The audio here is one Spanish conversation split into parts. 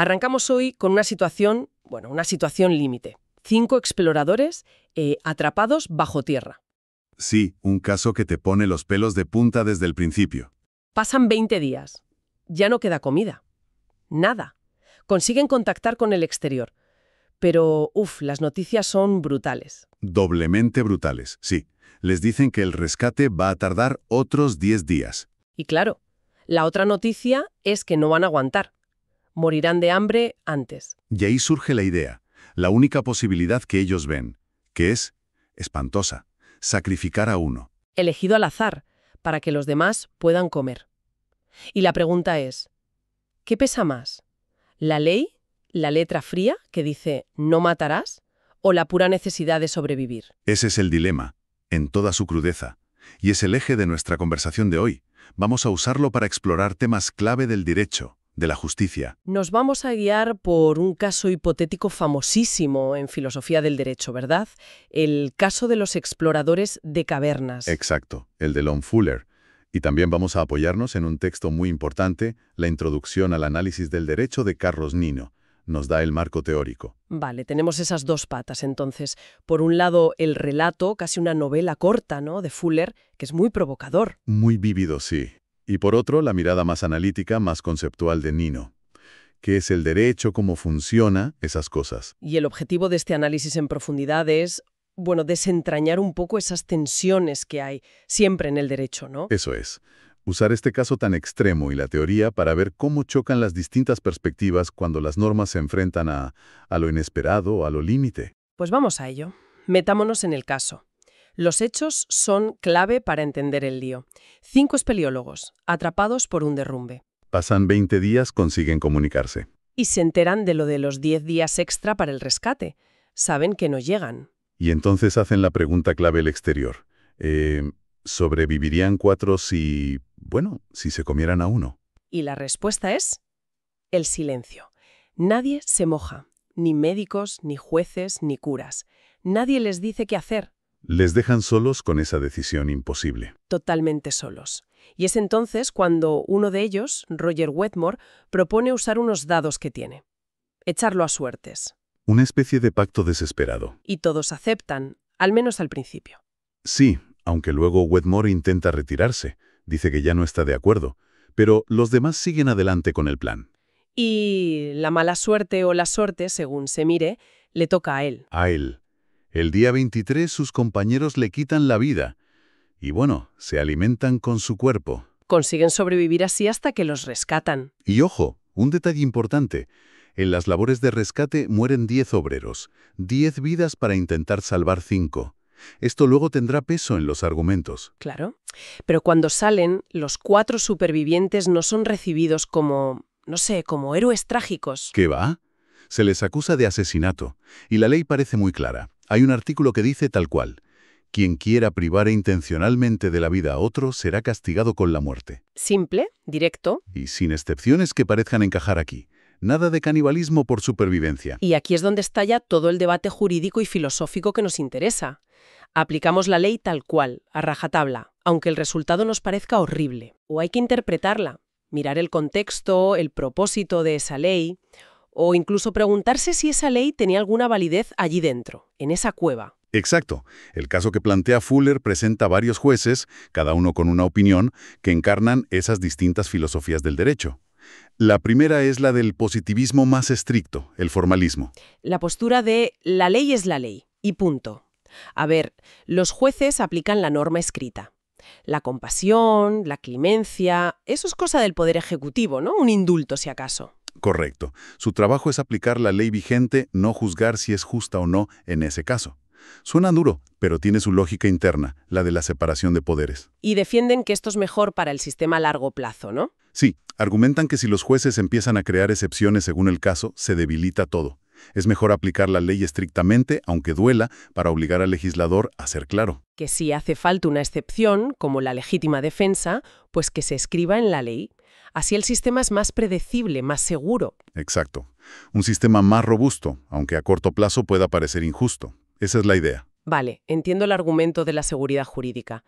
Arrancamos hoy con una situación límite. 5 exploradores atrapados bajo tierra. Sí, un caso que te pone los pelos de punta desde el principio. Pasan 20 días. Ya no queda comida. Nada. Consiguen contactar con el exterior. Pero, las noticias son brutales. Doblemente brutales, sí. Les dicen que el rescate va a tardar otros 10 días. Y claro, la otra noticia es que no van a aguantar. Morirán de hambre antes. Y ahí surge la idea, la única posibilidad que ellos ven, que es espantosa, sacrificar a uno. Elegido al azar, para que los demás puedan comer. Y la pregunta es, ¿qué pesa más? ¿La ley, la letra fría que dice no matarás, o la pura necesidad de sobrevivir? Ese es el dilema, en toda su crudeza. Y es el eje de nuestra conversación de hoy. Vamos a usarlo para explorar temas clave del derecho, de la justicia. Nos vamos a guiar por un caso hipotético famosísimo en filosofía del derecho, ¿verdad? El caso de los exploradores de cavernas. Exacto, el de Lon Fuller. Y también vamos a apoyarnos en un texto muy importante, la Introducción al análisis del derecho de Carlos Nino. Nos da el marco teórico. Vale, tenemos esas dos patas, entonces. Por un lado, el relato, casi una novela corta, ¿no?, de Fuller, que es muy provocador. Muy vívido, sí. Y por otro, la mirada más analítica, más conceptual de Nino. ¿Qué es el derecho? ¿Cómo funciona? Esas cosas. Y el objetivo de este análisis en profundidad es, desentrañar un poco esas tensiones que hay siempre en el derecho, ¿no? Eso es. Usar este caso tan extremo y la teoría para ver cómo chocan las distintas perspectivas cuando las normas se enfrentan a lo inesperado, a lo límite. Pues vamos a ello. Metámonos en el caso. Los hechos son clave para entender el lío. 5 espeleólogos, atrapados por un derrumbe. Pasan 20 días, consiguen comunicarse. Y se enteran de lo de los 10 días extra para el rescate. Saben que no llegan. Y entonces hacen la pregunta clave el exterior. ¿Sobrevivirían 4 si se comieran a uno? Y la respuesta es el silencio. Nadie se moja, ni médicos, ni jueces, ni curas. Nadie les dice qué hacer. Les dejan solos con esa decisión imposible. Totalmente solos. Y es entonces cuando uno de ellos, Roger Wetmore, propone usar unos dados que tiene. Echarlo a suertes. Una especie de pacto desesperado. Y todos aceptan, al menos al principio. Sí, aunque luego Wetmore intenta retirarse. Dice que ya no está de acuerdo. Pero los demás siguen adelante con el plan. Y la mala suerte o la suerte, según se mire, le toca a él. A él. El día 23 sus compañeros le quitan la vida. Y se alimentan con su cuerpo. Consiguen sobrevivir así hasta que los rescatan. Y ojo, un detalle importante. En las labores de rescate mueren 10 obreros. 10 vidas para intentar salvar 5. Esto luego tendrá peso en los argumentos. Claro. Pero cuando salen, los 4 supervivientes no son recibidos como héroes trágicos. ¿Qué va? Se les acusa de asesinato. Y la ley parece muy clara. Hay un artículo que dice tal cual: quien quiera privar intencionalmente de la vida a otro será castigado con la muerte. Simple, directo. Y sin excepciones que parezcan encajar aquí. Nada de canibalismo por supervivencia. Y aquí es donde estalla todo el debate jurídico y filosófico que nos interesa. Aplicamos la ley tal cual, a rajatabla, aunque el resultado nos parezca horrible. O hay que interpretarla, mirar el contexto, el propósito de esa ley, o incluso preguntarse si esa ley tenía alguna validez allí dentro, en esa cueva. Exacto. El caso que plantea Fuller presenta varios jueces, cada uno con una opinión, que encarnan esas distintas filosofías del derecho. La primera es la del positivismo más estricto, el formalismo. La postura de la ley es la ley, y punto. A ver, los jueces aplican la norma escrita. La compasión, la clemencia, eso es cosa del Poder Ejecutivo, ¿no? Un indulto, si acaso. Correcto. Su trabajo es aplicar la ley vigente, no juzgar si es justa o no en ese caso. Suena duro, pero tiene su lógica interna, la de la separación de poderes. Y defienden que esto es mejor para el sistema a largo plazo, ¿no? Sí, argumentan que si los jueces empiezan a crear excepciones según el caso, se debilita todo. Es mejor aplicar la ley estrictamente, aunque duela, para obligar al legislador a ser claro. Que si hace falta una excepción, como la legítima defensa, pues que se escriba en la ley. Así el sistema es más predecible, más seguro. Exacto. Un sistema más robusto, aunque a corto plazo pueda parecer injusto. Esa es la idea. Vale, entiendo el argumento de la seguridad jurídica.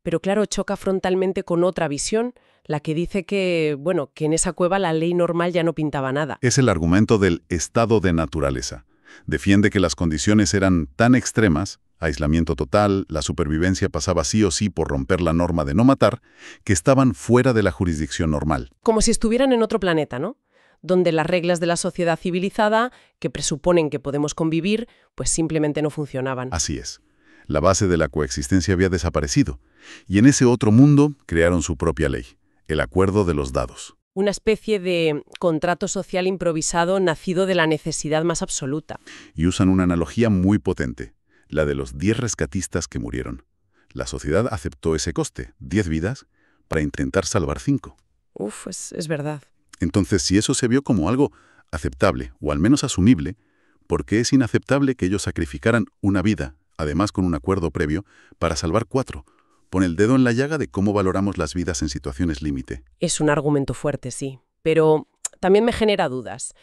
Pero claro, choca frontalmente con otra visión, la que dice que, bueno, que en esa cueva la ley normal ya no pintaba nada. Es el argumento del estado de naturaleza. Defiende que las condiciones eran tan extremas, aislamiento total, la supervivencia pasaba sí o sí por romper la norma de no matar, que estaban fuera de la jurisdicción normal. Como si estuvieran en otro planeta, ¿no? Donde las reglas de la sociedad civilizada, que presuponen que podemos convivir, pues simplemente no funcionaban. Así es. La base de la coexistencia había desaparecido, y en ese otro mundo crearon su propia ley, el acuerdo de los dados. Una especie de contrato social improvisado nacido de la necesidad más absoluta. Y usan una analogía muy potente, la de los 10 rescatistas que murieron. La sociedad aceptó ese coste, 10 vidas, para intentar salvar 5. Uf, es verdad. Entonces, si eso se vio como algo aceptable, o al menos asumible, ¿por qué es inaceptable que ellos sacrificaran una vida, además con un acuerdo previo, para salvar 4? Pone el dedo en la llaga de cómo valoramos las vidas en situaciones límite. Es un argumento fuerte, sí. Pero también me genera dudas.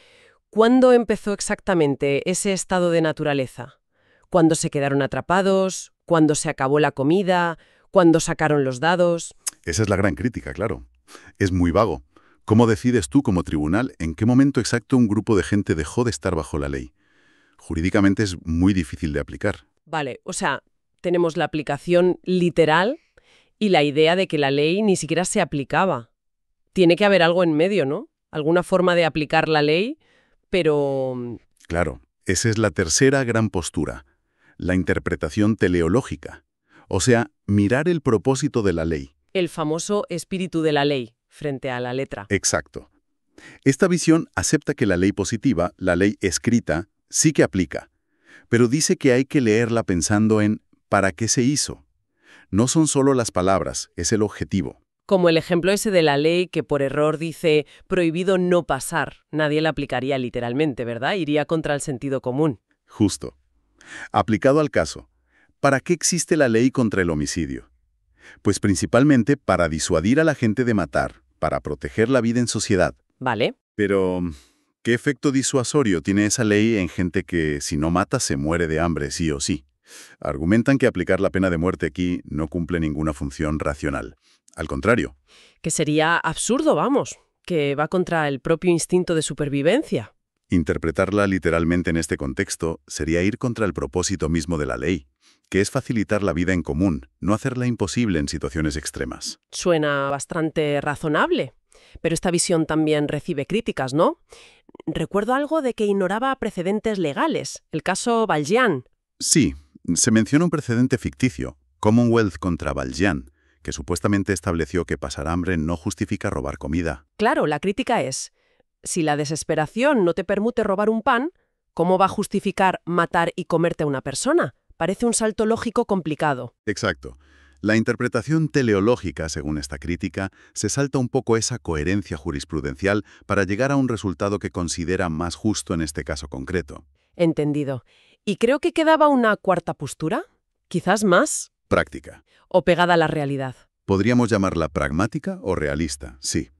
¿Cuándo empezó exactamente ese estado de naturaleza? ¿Cuándo se quedaron atrapados? ¿Cuándo se acabó la comida? ¿Cuándo sacaron los dados? Esa es la gran crítica, claro. Es muy vago. ¿Cómo decides tú como tribunal en qué momento exacto un grupo de gente dejó de estar bajo la ley? Jurídicamente es muy difícil de aplicar. Vale, o sea, tenemos la aplicación literal y la idea de que la ley ni siquiera se aplicaba. Tiene que haber algo en medio, ¿no? Alguna forma de aplicar la ley, pero... Claro, esa es la tercera gran postura, la interpretación teleológica. O sea, mirar el propósito de la ley. El famoso espíritu de la ley frente a la letra. Exacto. Esta visión acepta que la ley positiva, la ley escrita, sí que aplica, pero dice que hay que leerla pensando en ¿para qué se hizo? No son solo las palabras, es el objetivo. Como el ejemplo ese de la ley que por error dice prohibido no pasar. Nadie la aplicaría literalmente, ¿verdad? Iría contra el sentido común. Justo. Aplicado al caso, ¿para qué existe la ley contra el homicidio? Pues principalmente para disuadir a la gente de matar, para proteger la vida en sociedad. Vale. Pero, ¿qué efecto disuasorio tiene esa ley en gente que, si no mata, se muere de hambre sí o sí? Argumentan que aplicar la pena de muerte aquí no cumple ninguna función racional. Al contrario. Que sería absurdo, vamos, que va contra el propio instinto de supervivencia. Interpretarla literalmente en este contexto sería ir contra el propósito mismo de la ley, que es facilitar la vida en común, no hacerla imposible en situaciones extremas. Suena bastante razonable, pero esta visión también recibe críticas, ¿no? Recuerdo algo de que ignoraba precedentes legales, el caso Valjean. Sí, se menciona un precedente ficticio, Commonwealth contra Valjean, que supuestamente estableció que pasar hambre no justifica robar comida. Claro, la crítica es, si la desesperación no te permite robar un pan, ¿cómo va a justificar matar y comerte a una persona? Parece un salto lógico complicado. Exacto. La interpretación teleológica, según esta crítica, se salta un poco esa coherencia jurisprudencial para llegar a un resultado que considera más justo en este caso concreto. Entendido. Y creo que quedaba una cuarta postura, quizás más, Práctica. o pegada a la realidad. Podríamos llamarla pragmática o realista, sí.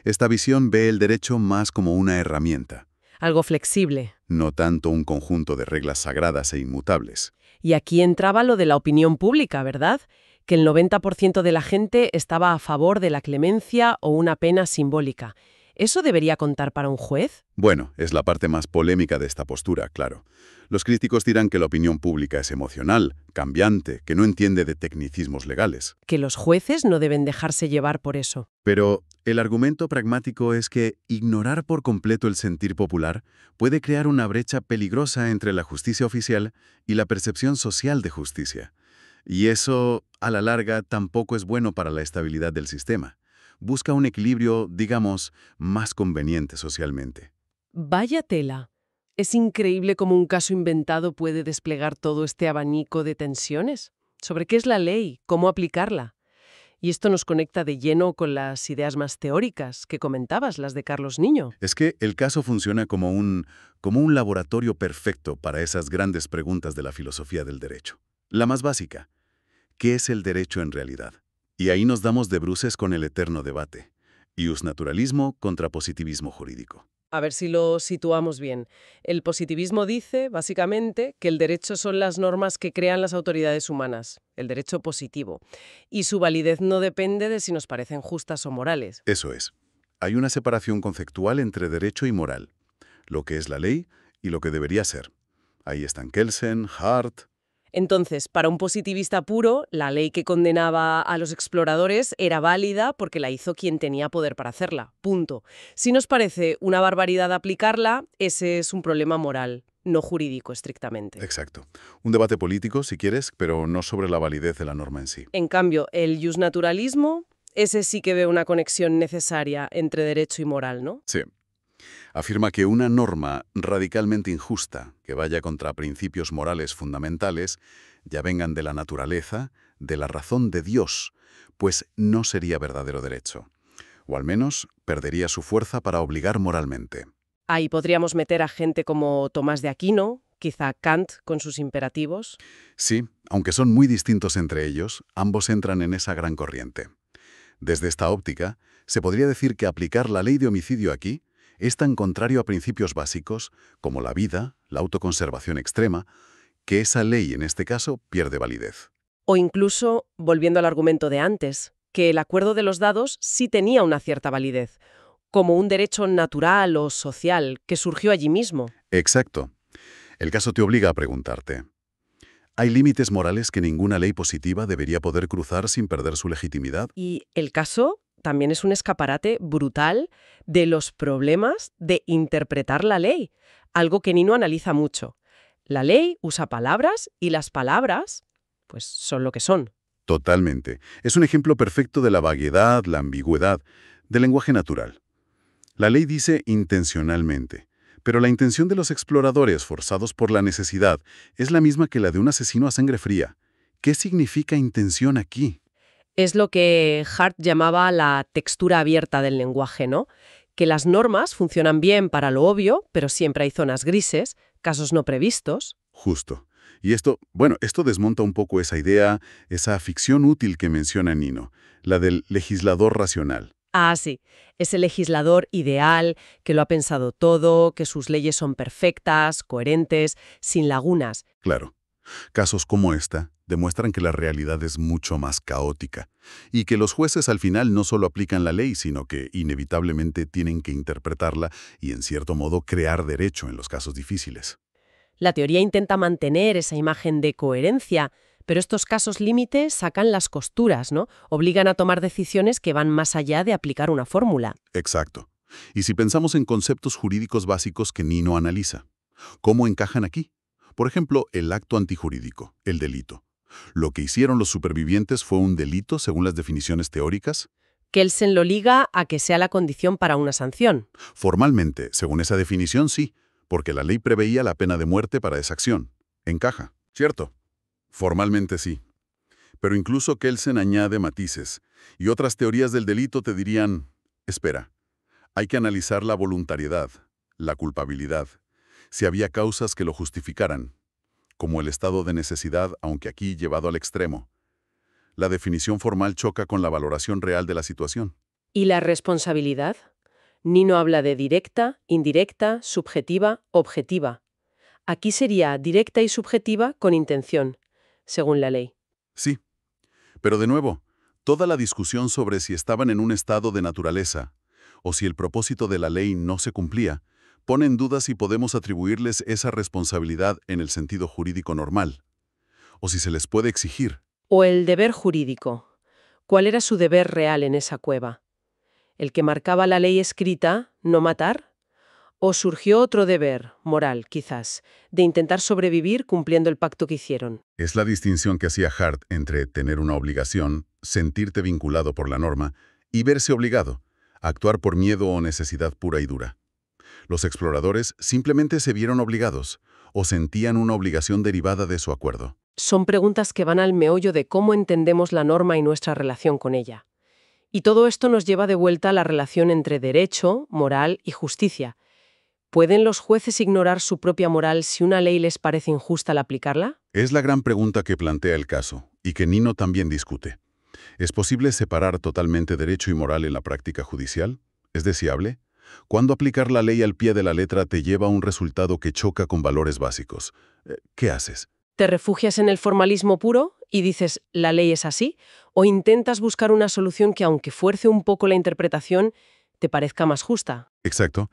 Esta visión ve el derecho más como una herramienta, Algo flexible. no tanto un conjunto de reglas sagradas e inmutables. Y aquí entraba lo de la opinión pública, ¿verdad? Que el 90% de la gente estaba a favor de la clemencia o una pena simbólica. ¿Eso debería contar para un juez? Bueno, es la parte más polémica de esta postura, claro. Los críticos dirán que la opinión pública es emocional, cambiante, que no entiende de tecnicismos legales. Que los jueces no deben dejarse llevar por eso. Pero el argumento pragmático es que ignorar por completo el sentir popular puede crear una brecha peligrosa entre la justicia oficial y la percepción social de justicia. Y eso, a la larga, tampoco es bueno para la estabilidad del sistema. Busca un equilibrio, digamos, más conveniente socialmente. Vaya tela. Es increíble cómo un caso inventado puede desplegar todo este abanico de tensiones. ¿Sobre qué es la ley? ¿Cómo aplicarla? Y esto nos conecta de lleno con las ideas más teóricas que comentabas, las de Carlos Niño. Es que el caso funciona como un laboratorio perfecto para esas grandes preguntas de la filosofía del derecho. La más básica, ¿qué es el derecho en realidad? Y ahí nos damos de bruces con el eterno debate, iusnaturalismo contra positivismo jurídico. A ver si lo situamos bien. El positivismo dice, básicamente, que el derecho son las normas que crean las autoridades humanas, el derecho positivo, y su validez no depende de si nos parecen justas o morales. Eso es. Hay una separación conceptual entre derecho y moral, lo que es la ley y lo que debería ser. Ahí están Kelsen, Hart. Entonces, para un positivista puro, la ley que condenaba a los exploradores era válida porque la hizo quien tenía poder para hacerla. Punto. Si nos parece una barbaridad aplicarla, ese es un problema moral, no jurídico estrictamente. Exacto. Un debate político, si quieres, pero no sobre la validez de la norma en sí. En cambio, el justnaturalismo, ese sí que ve una conexión necesaria entre derecho y moral, ¿no? Sí. Afirma que una norma radicalmente injusta, que vaya contra principios morales fundamentales, ya vengan de la naturaleza, de la razón de Dios, pues no sería verdadero derecho. O al menos perdería su fuerza para obligar moralmente. Ahí podríamos meter a gente como Tomás de Aquino, quizá Kant con sus imperativos. Sí, aunque son muy distintos entre ellos, ambos entran en esa gran corriente. Desde esta óptica, se podría decir que aplicar la ley de homicidio aquí es tan contrario a principios básicos como la vida, la autoconservación extrema, que esa ley, en este caso, pierde validez. O incluso, volviendo al argumento de antes, que el acuerdo de los dados sí tenía una cierta validez, como un derecho natural o social que surgió allí mismo. Exacto. El caso te obliga a preguntarte, ¿hay límites morales que ninguna ley positiva debería poder cruzar sin perder su legitimidad? Y el caso también es un escaparate brutal de los problemas de interpretar la ley, algo que Nino analiza mucho. La ley usa palabras y las palabras, pues, son lo que son. Totalmente. Es un ejemplo perfecto de la vaguedad, la ambigüedad, del lenguaje natural. La ley dice intencionalmente, pero la intención de los exploradores forzados por la necesidad es la misma que la de un asesino a sangre fría. ¿Qué significa intención aquí? Es lo que Hart llamaba la textura abierta del lenguaje, ¿no? Que las normas funcionan bien para lo obvio, pero siempre hay zonas grises, casos no previstos. Justo. Y esto desmonta un poco esa idea, esa ficción útil que menciona Nino, la del legislador racional. Ah, sí, ese legislador ideal, que lo ha pensado todo, que sus leyes son perfectas, coherentes, sin lagunas. Claro. Casos como esta demuestran que la realidad es mucho más caótica y que los jueces al final no solo aplican la ley, sino que inevitablemente tienen que interpretarla y en cierto modo crear derecho en los casos difíciles. La teoría intenta mantener esa imagen de coherencia, pero estos casos límite sacan las costuras, ¿no? Obligan a tomar decisiones que van más allá de aplicar una fórmula. Exacto. Y si pensamos en conceptos jurídicos básicos que Nino analiza, ¿cómo encajan aquí? Por ejemplo, el acto antijurídico, el delito. ¿Lo que hicieron los supervivientes fue un delito según las definiciones teóricas? Kelsen lo liga a que sea la condición para una sanción. Formalmente, según esa definición, sí, porque la ley preveía la pena de muerte para esa acción. Encaja, ¿cierto? Formalmente sí. Pero incluso Kelsen añade matices, y otras teorías del delito te dirían, espera, hay que analizar la voluntariedad, la culpabilidad, si había causas que lo justificaran, como el estado de necesidad, aunque aquí llevado al extremo. La definición formal choca con la valoración real de la situación. ¿Y la responsabilidad? Nino habla de directa, indirecta, subjetiva, objetiva. Aquí sería directa y subjetiva con intención, según la ley. Sí, pero de nuevo, toda la discusión sobre si estaban en un estado de naturaleza o si el propósito de la ley no se cumplía, pone en duda si podemos atribuirles esa responsabilidad en el sentido jurídico normal, o si se les puede exigir. O el deber jurídico. ¿Cuál era su deber real en esa cueva? ¿El que marcaba la ley escrita, no matar? ¿O surgió otro deber, moral, quizás, de intentar sobrevivir cumpliendo el pacto que hicieron? Es la distinción que hacía Hart entre tener una obligación, sentirte vinculado por la norma, y verse obligado, a actuar por miedo o necesidad pura y dura. Los exploradores simplemente se vieron obligados, o sentían una obligación derivada de su acuerdo. Son preguntas que van al meollo de cómo entendemos la norma y nuestra relación con ella. Y todo esto nos lleva de vuelta a la relación entre derecho, moral y justicia. ¿Pueden los jueces ignorar su propia moral si una ley les parece injusta al aplicarla? Es la gran pregunta que plantea el caso, y que Nino también discute. ¿Es posible separar totalmente derecho y moral en la práctica judicial? ¿Es deseable? Cuando aplicar la ley al pie de la letra te lleva a un resultado que choca con valores básicos. ¿Qué haces? ¿Te refugias en el formalismo puro y dices la ley es así? ¿O intentas buscar una solución que, aunque fuerce un poco la interpretación, te parezca más justa? Exacto.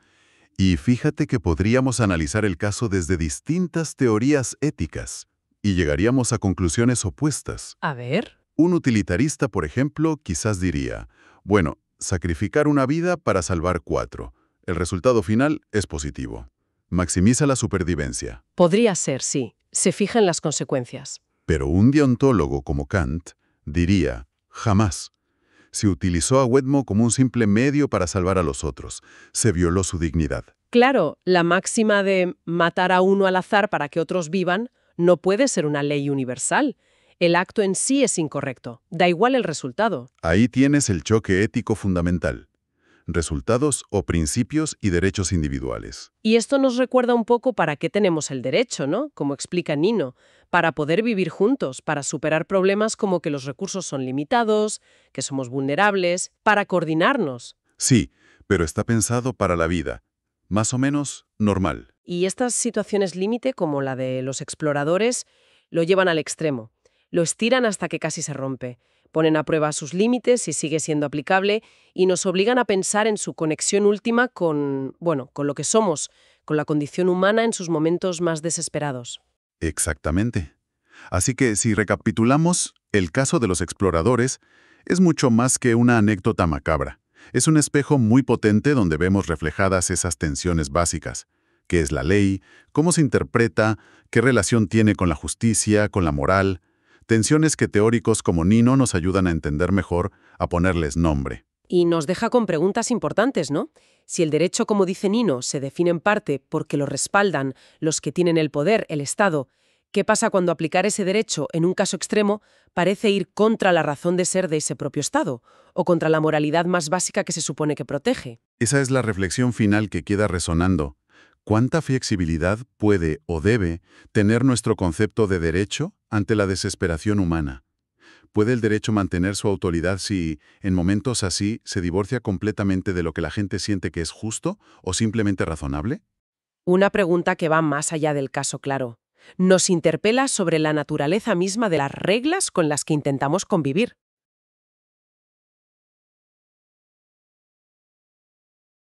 Y fíjate que podríamos analizar el caso desde distintas teorías éticas y llegaríamos a conclusiones opuestas. A ver. Un utilitarista, por ejemplo, quizás diría, bueno, sacrificar una vida para salvar 4. El resultado final es positivo. Maximiza la supervivencia. Podría ser, sí. Se fija en las consecuencias. Pero un deontólogo como Kant diría, jamás. Se utilizó a Wedmo como un simple medio para salvar a los otros. Se violó su dignidad. Claro, la máxima de matar a uno al azar para que otros vivan no puede ser una ley universal. El acto en sí es incorrecto. Da igual el resultado. Ahí tienes el choque ético fundamental. Resultados o principios y derechos individuales. Y esto nos recuerda un poco para qué tenemos el derecho, ¿no? Como explica Nino, para poder vivir juntos, para superar problemas como que los recursos son limitados, que somos vulnerables, para coordinarnos. Sí, pero está pensado para la vida, más o menos normal. Y estas situaciones límite, como la de los exploradores, lo llevan al extremo. Lo estiran hasta que casi se rompe. Ponen a prueba sus límites y sigue siendo aplicable y nos obligan a pensar en su conexión última con, bueno, con lo que somos, con la condición humana en sus momentos más desesperados. Exactamente. Así que si recapitulamos, el caso de los exploradores es mucho más que una anécdota macabra. Es un espejo muy potente donde vemos reflejadas esas tensiones básicas. ¿Qué es la ley? ¿Cómo se interpreta? ¿Qué relación tiene con la justicia, con la moral? Tensiones que teóricos como Nino nos ayudan a entender mejor, a ponerles nombre. Y nos deja con preguntas importantes, ¿no? Si el derecho, como dice Nino, se define en parte porque lo respaldan los que tienen el poder, el Estado, ¿qué pasa cuando aplicar ese derecho en un caso extremo parece ir contra la razón de ser de ese propio Estado o contra la moralidad más básica que se supone que protege? Esa es la reflexión final que queda resonando. ¿Cuánta flexibilidad puede o debe tener nuestro concepto de derecho ante la desesperación humana? ¿Puede el derecho mantener su autoridad si, en momentos así, se divorcia completamente de lo que la gente siente que es justo o simplemente razonable? Una pregunta que va más allá del caso, claro. Nos interpela sobre la naturaleza misma de las reglas con las que intentamos convivir.